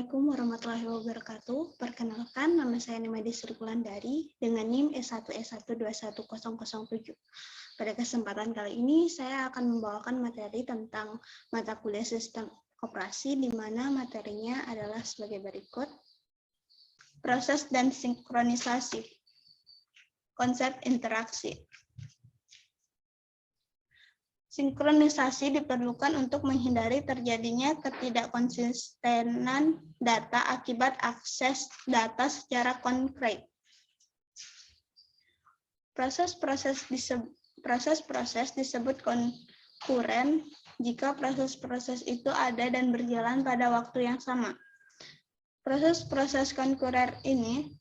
Assalamualaikum warahmatullahi wabarakatuh. Perkenalkan, nama saya Nimadi Sri Wulandari dengan NIM S1S1210007. Pada kesempatan kali ini, saya akan membawakan materi tentang mata kuliah sistem operasi, di mana materinya adalah sebagai berikut. Proses dan sinkronisasi. Konsep interaksi. Sinkronisasi diperlukan untuk menghindari terjadinya ketidakkonsistenan data akibat akses data secara konkret. Proses-proses disebut konkuren jika proses-proses itu ada dan berjalan pada waktu yang sama. Proses-proses konkuren ini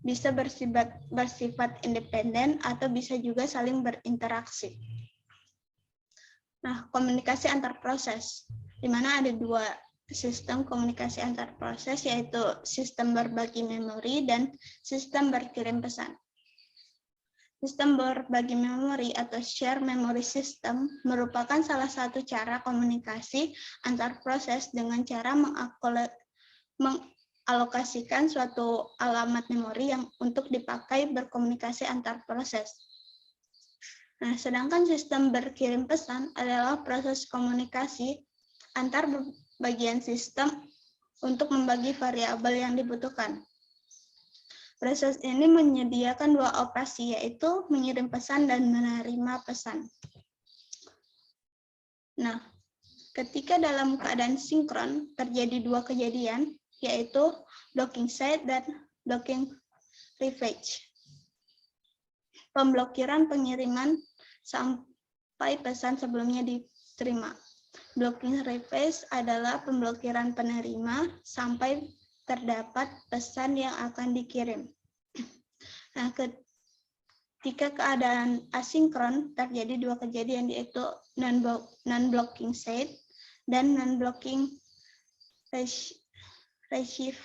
bisa bersifat independen atau bisa juga saling berinteraksi. Nah, komunikasi antar proses, di mana ada dua sistem komunikasi antar proses, yaitu sistem berbagi memori dan sistem berkirim pesan. Sistem berbagi memori atau share memory system merupakan salah satu cara komunikasi antar proses dengan cara mengalokasikan suatu alamat memori yang untuk dipakai berkomunikasi antar proses. Nah, sedangkan sistem berkirim pesan adalah proses komunikasi antar bagian sistem untuk membagi variabel yang dibutuhkan. Proses ini menyediakan dua operasi, yaitu mengirim pesan dan menerima pesan. Nah, ketika dalam keadaan sinkron, terjadi dua kejadian, yaitu blocking side dan blocking revenge. Pemblokiran pengiriman sampai pesan sebelumnya diterima. Blocking request adalah pemblokiran penerima sampai terdapat pesan yang akan dikirim. Nah, ketika keadaan asinkron terjadi dua kejadian, yaitu non-blocking side dan non-blocking receive,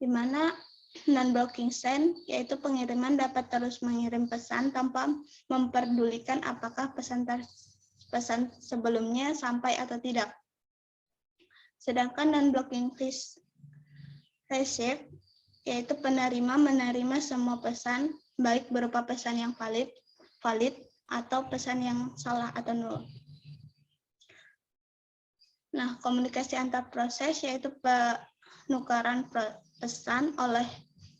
di mana non-blocking send, yaitu pengiriman dapat terus mengirim pesan tanpa memperdulikan apakah pesan sebelumnya sampai atau tidak. Sedangkan non-blocking receive, yaitu penerima menerima semua pesan, baik berupa pesan yang valid atau pesan yang salah atau nol. Nah, komunikasi antar proses yaitu penukaran pesan oleh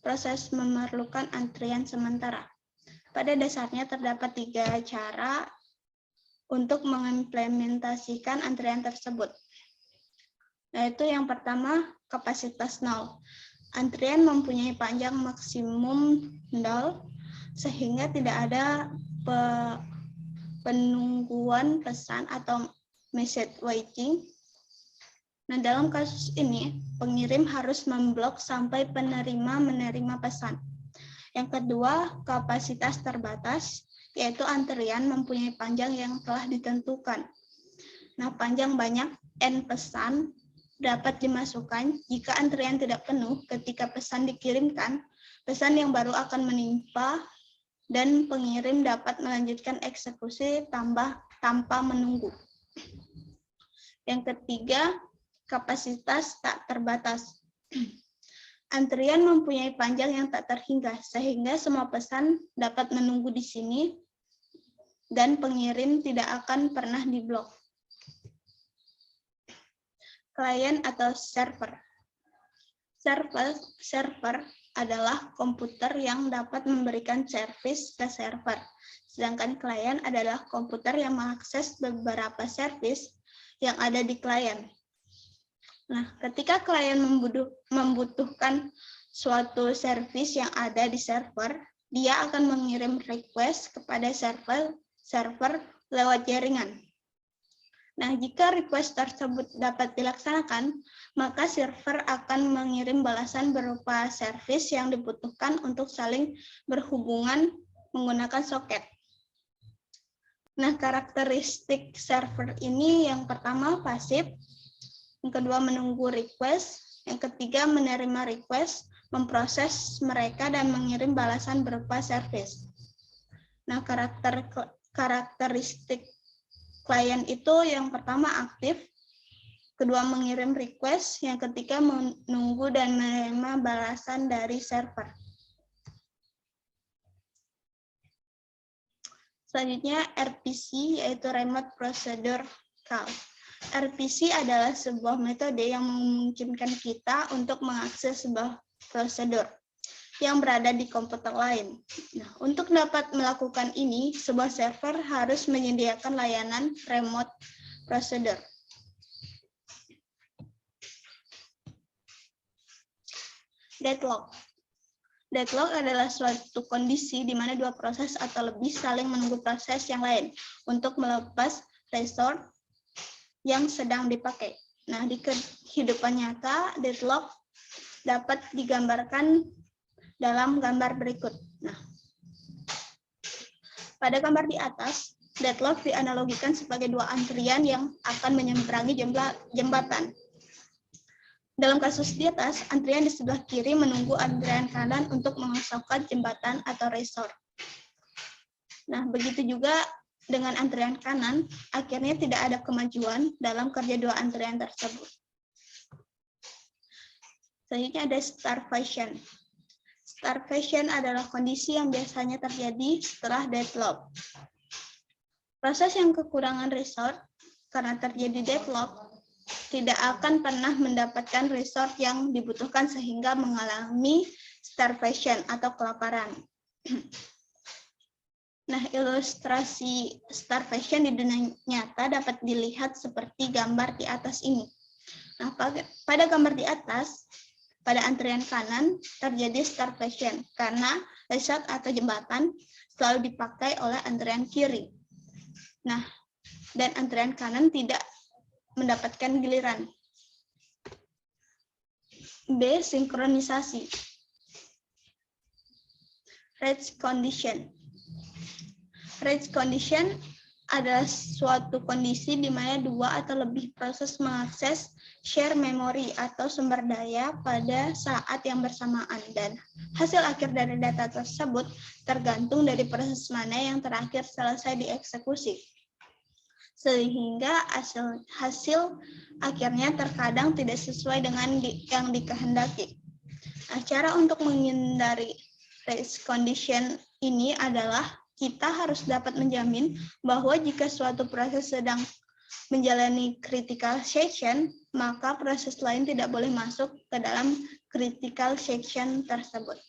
proses memerlukan antrian sementara. Pada dasarnya terdapat tiga cara untuk mengimplementasikan antrian tersebut. Yaitu yang pertama, kapasitas nol. Antrian mempunyai panjang maksimum nol, sehingga tidak ada penungguan pesan atau message waiting. Nah, dalam kasus ini, pengirim harus memblok sampai penerima menerima pesan. Yang kedua, kapasitas terbatas, yaitu antrian mempunyai panjang yang telah ditentukan. Nah, panjang banyak N pesan dapat dimasukkan jika antrian tidak penuh ketika pesan dikirimkan, pesan yang baru akan menimpa dan pengirim dapat melanjutkan eksekusi tanpa menunggu. Yang ketiga, kapasitas tak terbatas. Antrian mempunyai panjang yang tak terhingga, sehingga semua pesan dapat menunggu di sini dan pengirim tidak akan pernah diblok. Klien atau server. Server adalah komputer yang dapat memberikan servis ke server, sedangkan klien adalah komputer yang mengakses beberapa servis yang ada di klien. Nah, ketika klien membutuhkan suatu servis yang ada di server, dia akan mengirim request kepada server lewat jaringan. Nah, jika request tersebut dapat dilaksanakan, maka server akan mengirim balasan berupa servis yang dibutuhkan untuk saling berhubungan menggunakan soket. Nah, karakteristik server ini yang pertama pasif, yang kedua menunggu request, yang ketiga menerima request, memproses mereka dan mengirim balasan berupa servis. Nah, karakteristik klien itu yang pertama aktif, kedua mengirim request, yang ketiga menunggu dan menerima balasan dari server. Selanjutnya RPC, yaitu Remote Procedure Call. RPC adalah sebuah metode yang memungkinkan kita untuk mengakses sebuah prosedur yang berada di komputer lain. Nah, untuk dapat melakukan ini, sebuah server harus menyediakan layanan remote procedure. Deadlock. Deadlock adalah suatu kondisi di mana dua proses atau lebih saling menunggu proses yang lain untuk melepas resource yang sedang dipakai. Nah, di kehidupan nyata, deadlock dapat digambarkan dalam gambar berikut. Nah, pada gambar di atas, deadlock dianalogikan sebagai dua antrian yang akan menyeberangi jembatan. Dalam kasus di atas, antrian di sebelah kiri menunggu antrian kanan untuk mengosongkan jembatan atau resort. Nah, begitu juga dengan antrian kanan, akhirnya tidak ada kemajuan dalam kerja dua antrian tersebut. Selanjutnya ada starvation. Starvation adalah kondisi yang biasanya terjadi setelah deadlock. Proses yang kekurangan resource karena terjadi deadlock tidak akan pernah mendapatkan resource yang dibutuhkan sehingga mengalami starvation atau kelaparan. Nah, ilustrasi starvation di dunia nyata dapat dilihat seperti gambar di atas ini. Nah, pada gambar di atas, pada antrian kanan terjadi starvation karena resort atau jembatan selalu dipakai oleh antrian kiri. Nah, dan antrian kanan tidak mendapatkan giliran. B. Sinkronisasi. Rage condition. Rage condition adalah suatu kondisi di mana dua atau lebih proses mengakses share memori atau sumber daya pada saat yang bersamaan, dan hasil akhir dari data tersebut tergantung dari proses mana yang terakhir selesai dieksekusi. Sehingga hasil akhirnya terkadang tidak sesuai dengan yang dikehendaki. Nah, cara untuk menghindari rage condition ini adalah kita harus dapat menjamin bahwa jika suatu proses sedang menjalani critical section, maka proses lain tidak boleh masuk ke dalam critical section tersebut.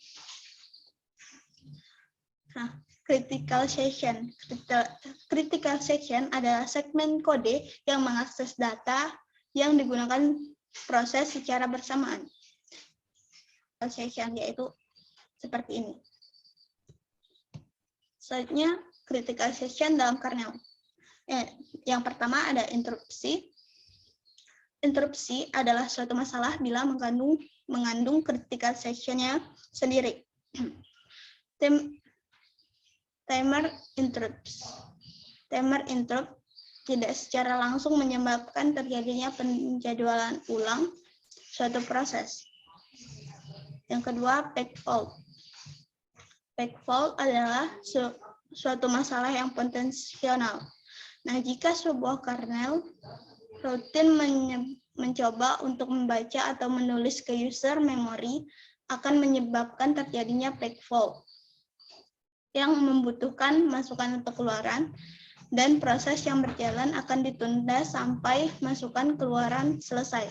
Nah, critical section adalah segmen kode yang mengakses data yang digunakan proses secara bersamaan. Section yaitu seperti ini. Selanjutnya, critical section dalam kernel. Yang pertama ada interupsi. Interupsi adalah suatu masalah bila mengandung critical section-nya sendiri. Timer interrupts. Timer interrupt tidak secara langsung menyebabkan terjadinya penjadwalan ulang suatu proses. Yang kedua, page fault. Page fault adalah suatu masalah yang potensial. Nah, jika sebuah kernel rutin mencoba untuk membaca atau menulis ke user memori, akan menyebabkan terjadinya page fault yang membutuhkan masukan atau keluaran, dan proses yang berjalan akan ditunda sampai masukan keluaran selesai.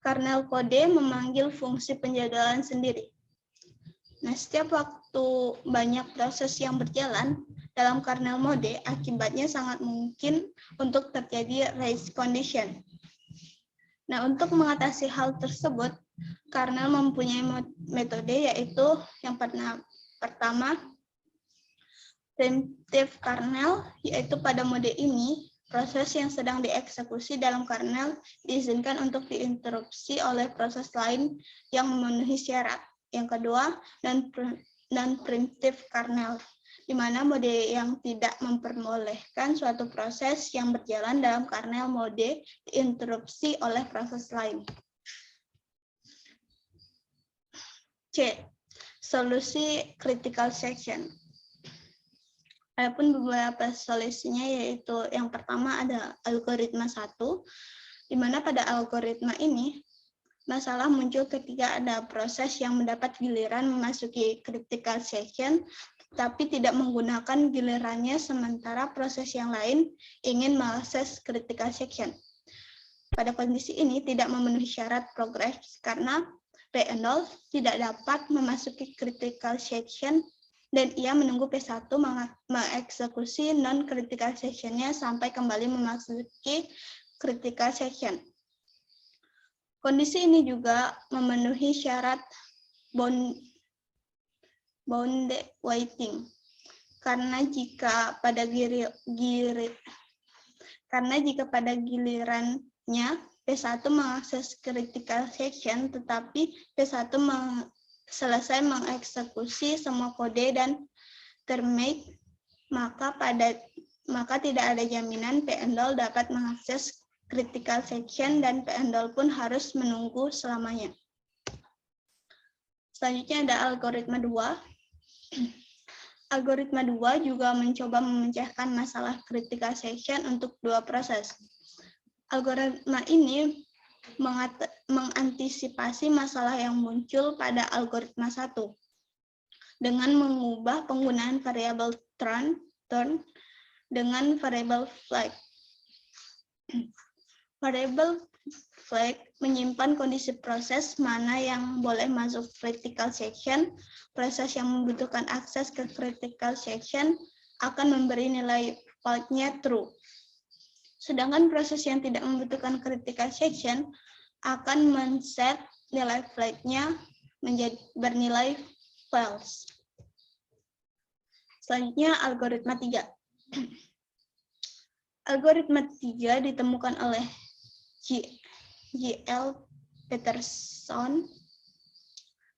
Kernel kode memanggil fungsi penjadwalan sendiri. Nah, setiap waktu banyak proses yang berjalan dalam kernel mode, akibatnya sangat mungkin untuk terjadi rage condition. Nah, untuk mengatasi hal tersebut, kernel mempunyai metode, yaitu yang pertama, preemptive kernel, yaitu pada mode ini, proses yang sedang dieksekusi dalam kernel diizinkan untuk diinterupsi oleh proses lain yang memenuhi syarat. Yang kedua, non-preemptive kernel, di mana mode yang tidak memperbolehkan suatu proses yang berjalan dalam kernel mode diinterupsi oleh proses lain. C. Solusi critical section. Adapun beberapa solusinya yaitu yang pertama ada algoritma 1, di mana pada algoritma ini masalah muncul ketika ada proses yang mendapat giliran memasuki critical section, tapi tidak menggunakan gilirannya sementara proses yang lain ingin mengakses critical section. Pada kondisi ini tidak memenuhi syarat progress karena P0 tidak dapat memasuki critical section dan ia menunggu P1 mengeksekusi non-critical section-nya sampai kembali memasuki critical section. Kondisi ini juga memenuhi syarat bound waiting, karena jika pada gilirannya P1 mengakses critical section, tetapi P1 selesai mengeksekusi semua kode dan termate, maka tidak ada jaminan P0 dapat mengakses critical section dan P0 pun harus menunggu selamanya. Selanjutnya ada algoritma 2. Algoritma 2 juga mencoba memecahkan masalah critical section untuk dua proses. Algoritma ini mengantisipasi masalah yang muncul pada algoritma 1 dengan mengubah penggunaan variabel turn dengan variabel flag. Variabel flag menyimpan kondisi proses mana yang boleh masuk critical section. Proses yang membutuhkan akses ke critical section akan memberi nilai flagnya true. Sedangkan proses yang tidak membutuhkan critical section akan men-set nilai flagnya menjadi bernilai false. Selanjutnya algoritma 3. Algoritma 3 ditemukan oleh J.L. Peterson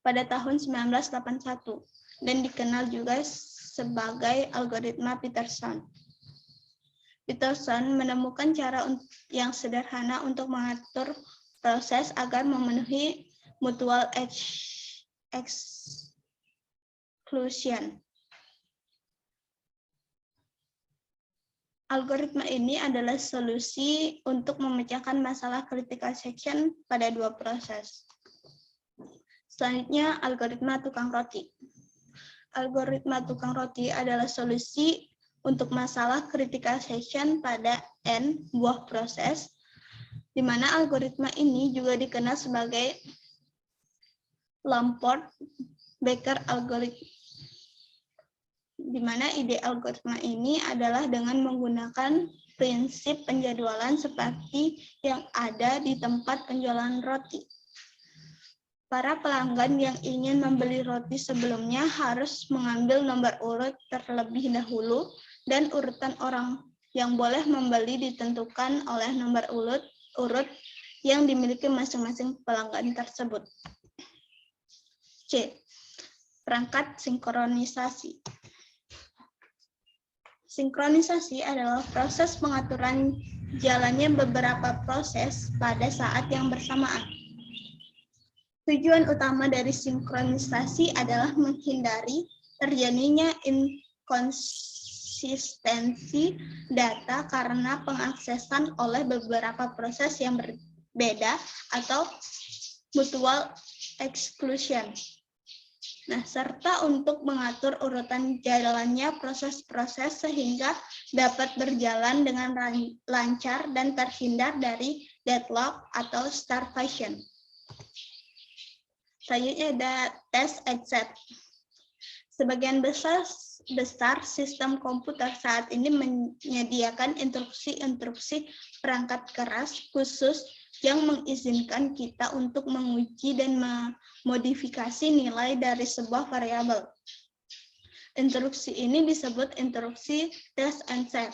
pada tahun 1981 dan dikenal juga sebagai algoritma Peterson. Peterson menemukan cara yang sederhana untuk mengatur proses agar memenuhi mutual exclusion. Algoritma ini adalah solusi untuk memecahkan masalah critical section pada dua proses. Selanjutnya, algoritma tukang roti. Algoritma tukang roti adalah solusi untuk masalah critical section pada N buah proses, di mana algoritma ini juga dikenal sebagai Lamport-Becker algorithm, di mana ide algoritma ini adalah dengan menggunakan prinsip penjadwalan seperti yang ada di tempat penjualan roti. Para pelanggan yang ingin membeli roti sebelumnya harus mengambil nomor urut terlebih dahulu, dan urutan orang yang boleh membeli ditentukan oleh nomor urut yang dimiliki masing-masing pelanggan tersebut. C. Perangkat sinkronisasi. Sinkronisasi adalah proses pengaturan jalannya beberapa proses pada saat yang bersamaan. Tujuan utama dari sinkronisasi adalah menghindari terjadinya inkonsistensi data karena pengaksesan oleh beberapa proses yang berbeda atau mutual exclusion. Nah, serta untuk mengatur urutan jalannya proses-proses sehingga dapat berjalan dengan lancar dan terhindar dari deadlock atau starvation. Selanjutnya ada test and set. Sebagian besar sistem komputer saat ini menyediakan instruksi-instruksi perangkat keras khusus yang mengizinkan kita untuk menguji dan memodifikasi nilai dari sebuah variabel. Instruksi ini disebut instruksi test and set.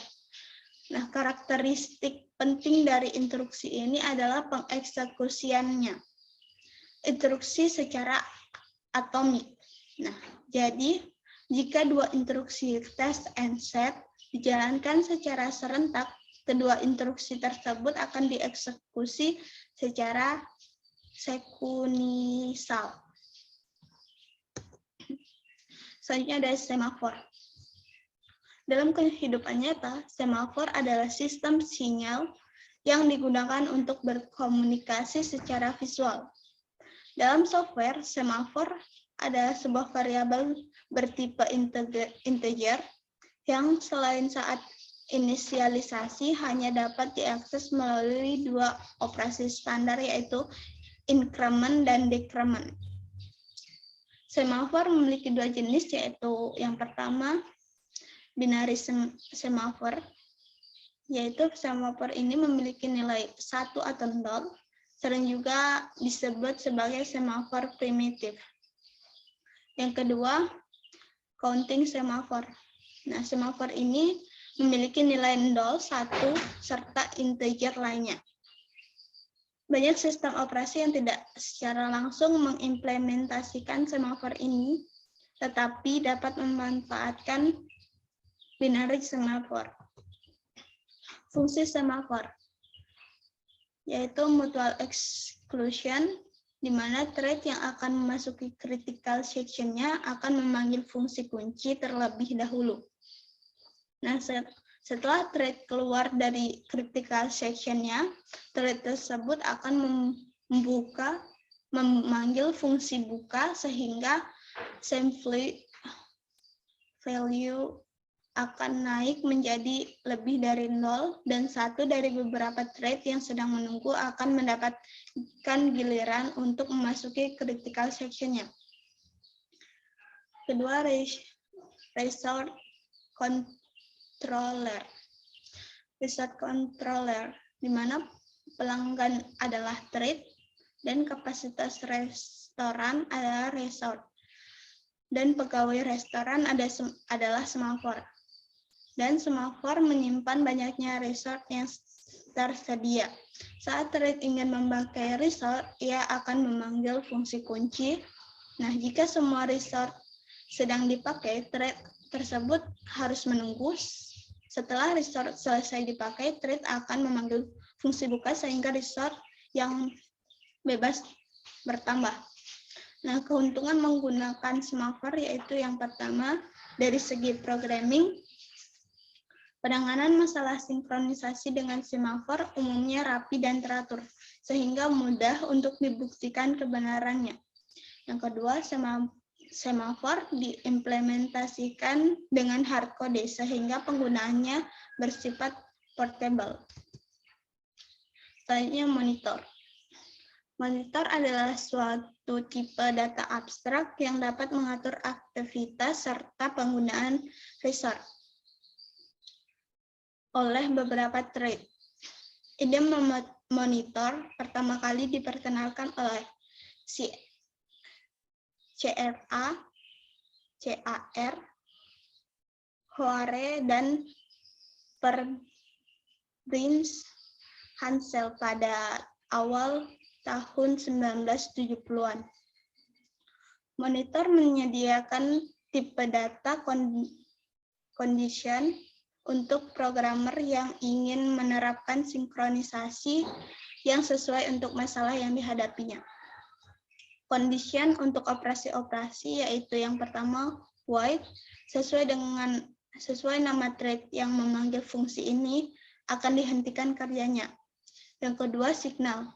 Nah, karakteristik penting dari instruksi ini adalah pengeksekusiannya. Instruksi secara atomik. Nah, jadi jika dua instruksi test and set dijalankan secara serentak, kedua instruksi tersebut akan dieksekusi secara sekuensal. Selanjutnya ada semafor. Dalam kehidupan nyata, semafor adalah sistem sinyal yang digunakan untuk berkomunikasi secara visual. Dalam software, semafor adalah sebuah variabel bertipe integer yang selain saat inisialisasi hanya dapat diakses melalui dua operasi standar, yaitu increment dan decrement. Semafor memiliki dua jenis, yaitu yang pertama binary semafor, yaitu semafor ini memiliki nilai 1 atau 0, sering juga disebut sebagai semafor primitif. Yang kedua, counting semafor. Nah, semafor ini memiliki nilai 0, 1, serta integer lainnya. Banyak sistem operasi yang tidak secara langsung mengimplementasikan semafor ini, tetapi dapat memanfaatkan binary semafor. Fungsi semafor yaitu mutual exclusion, di mana thread yang akan memasuki critical section-nya akan memanggil fungsi kunci terlebih dahulu. Nah, setelah thread keluar dari critical section-nya, thread tersebut akan memanggil fungsi buka sehingga same value akan naik menjadi lebih dari 0, dan satu dari beberapa thread yang sedang menunggu akan mendapatkan giliran untuk memasuki critical section-nya. Kedua, resource controller. Resource controller, di mana pelanggan adalah thread dan kapasitas restoran adalah resource, dan pegawai restoran adalah semafor. Dan semafor menyimpan banyaknya resource yang tersedia. Saat thread ingin memakai resource, ia akan memanggil fungsi kunci. Nah, jika semua resource sedang dipakai, thread tersebut harus menunggu. Setelah resource selesai dipakai, thread akan memanggil fungsi buka sehingga resource yang bebas bertambah. Nah, keuntungan menggunakan semafor yaitu yang pertama, dari segi programming, penanganan masalah sinkronisasi dengan semafor umumnya rapi dan teratur, sehingga mudah untuk dibuktikan kebenarannya. Yang kedua, semafor diimplementasikan dengan hardcode, sehingga penggunaannya bersifat portable. Selanjutnya, monitor. Monitor adalah suatu tipe data abstrak yang dapat mengatur aktivitas serta penggunaan resource oleh beberapa thread. Ide monitor pertama kali diperkenalkan oleh CAR, Hoare, dan Prince Hansel pada awal tahun 1970-an. Monitor menyediakan tipe data condition untuk programmer yang ingin menerapkan sinkronisasi yang sesuai untuk masalah yang dihadapinya. Condition untuk operasi-operasi yaitu yang pertama, while, sesuai nama thread yang memanggil fungsi ini akan dihentikan karyanya. Yang kedua, signal.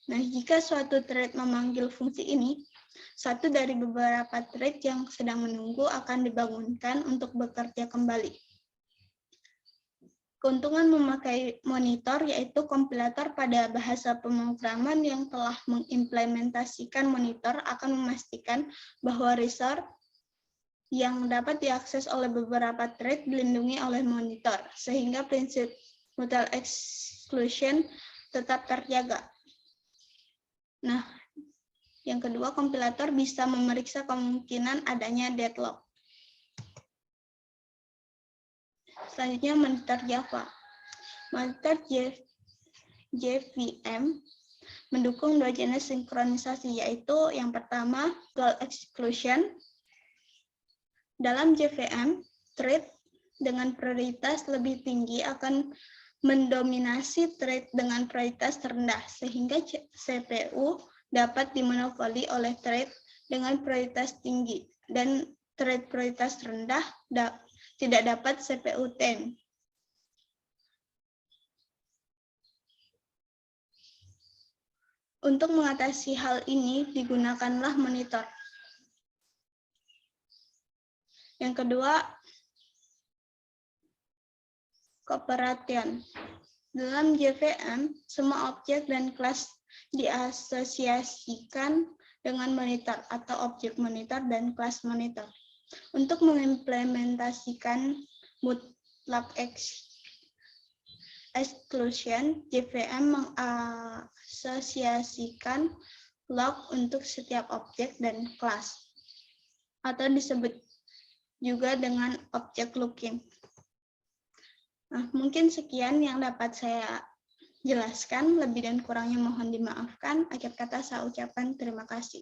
Nah, jika suatu thread memanggil fungsi ini, satu dari beberapa thread yang sedang menunggu akan dibangunkan untuk bekerja kembali. Keuntungan memakai monitor yaitu kompilator pada bahasa pemrograman yang telah mengimplementasikan monitor akan memastikan bahwa resource yang dapat diakses oleh beberapa thread dilindungi oleh monitor, sehingga prinsip mutual exclusion tetap terjaga. Nah, yang kedua, kompilator bisa memeriksa kemungkinan adanya deadlock. Selanjutnya, monitor Java. Monitor JVM mendukung dua jenis sinkronisasi, yaitu yang pertama, dual exclusion. Dalam JVM, thread dengan prioritas lebih tinggi akan mendominasi thread dengan prioritas terendah, sehingga CPU dapat dimonopoli oleh thread dengan prioritas tinggi, dan thread prioritas rendah tidak dapat CPU-10. Untuk mengatasi hal ini, digunakanlah monitor. Yang kedua, cooperation. Dalam JVM, semua objek dan kelas diasosiasikan dengan monitor atau objek monitor dan kelas monitor. Untuk mengimplementasikan mutlak exclusion, JVM mengasosiasikan lock untuk setiap objek dan kelas, atau disebut juga dengan object looking. Nah, mungkin sekian yang dapat saya jelaskan, lebih dan kurangnya mohon dimaafkan. Akhir kata saya ucapkan terima kasih.